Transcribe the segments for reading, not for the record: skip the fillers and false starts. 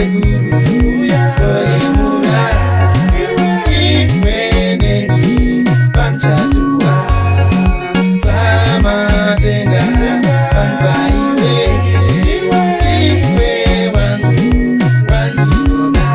seguru ya koimura ikweneni pamchatua sama tenga pambaiwe tiwe wangu wangiona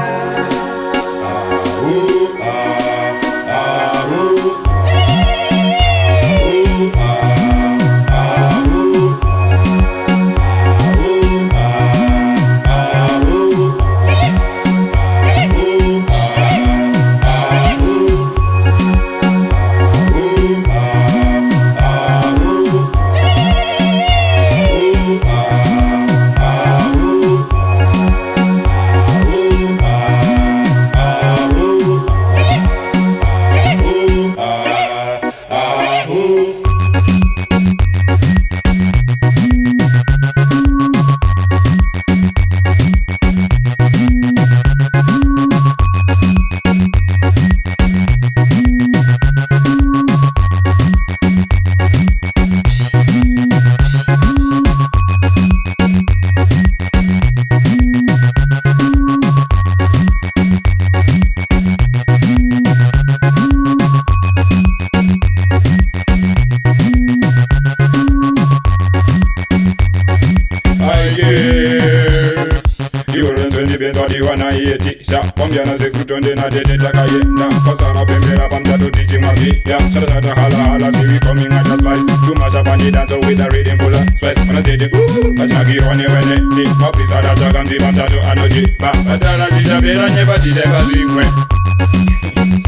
Kwambiana sekutonde na dede takayenda Kosara pembera pamtato teaching mafia Shata shata hala hala see we coming at a slice Too much up on the dance with a rhythm full of spice When I did it, kachina girone wene Ni mapisa da chaka mzi pamtato anoji Ba, batara jija bera nyeba jideba zingwe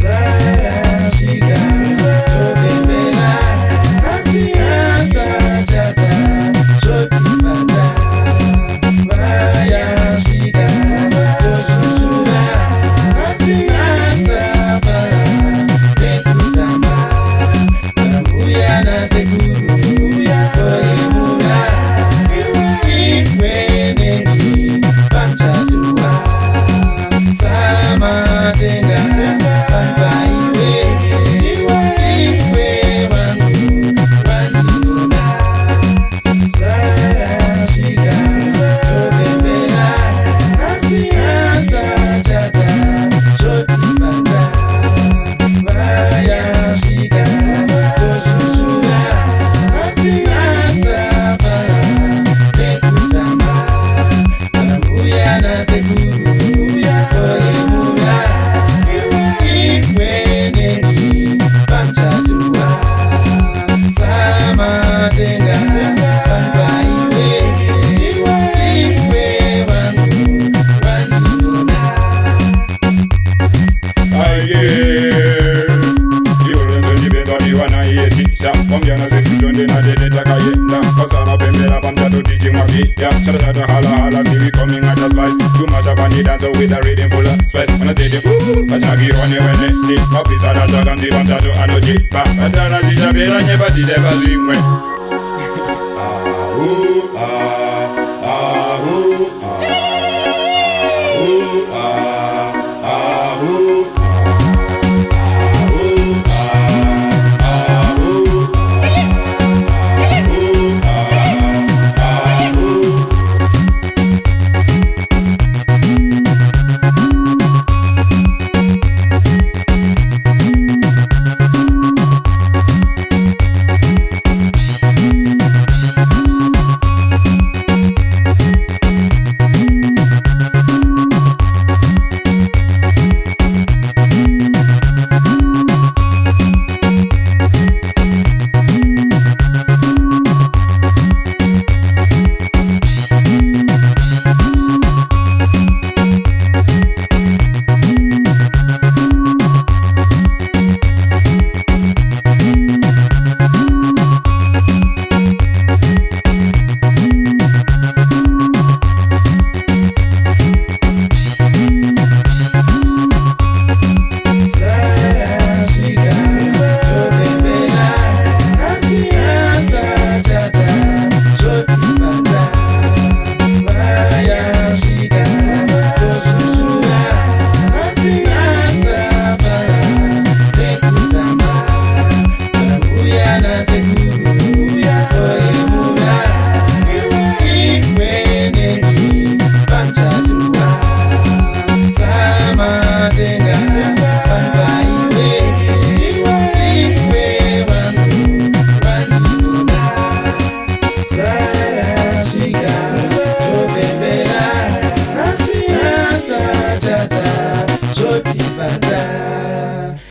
Sara shika topembera Asiasta chata shoti pata Maya shika seguru ya koimura ikweneni pamchatua sama tenga pambaiwe tiwe wangu wangiona Sara shika topembera asiasta chata shoti pata Maya shika seguru ya koimura ikweneni pamchatua sama tenga pambaiwe tiwe wangu wangiona Kwambiana sekutonde na dede takayenda Kosara pembera pamtato teaching mafia Shata shata hala hala see we coming at a slice Too much up on the dance with a rhythm full of spice When I did it, kachina girone wene Ni mapisa da chaka mzi pamtato anoji Ba, batara jija bera nyeba jideba zingwe Pamchatua girl.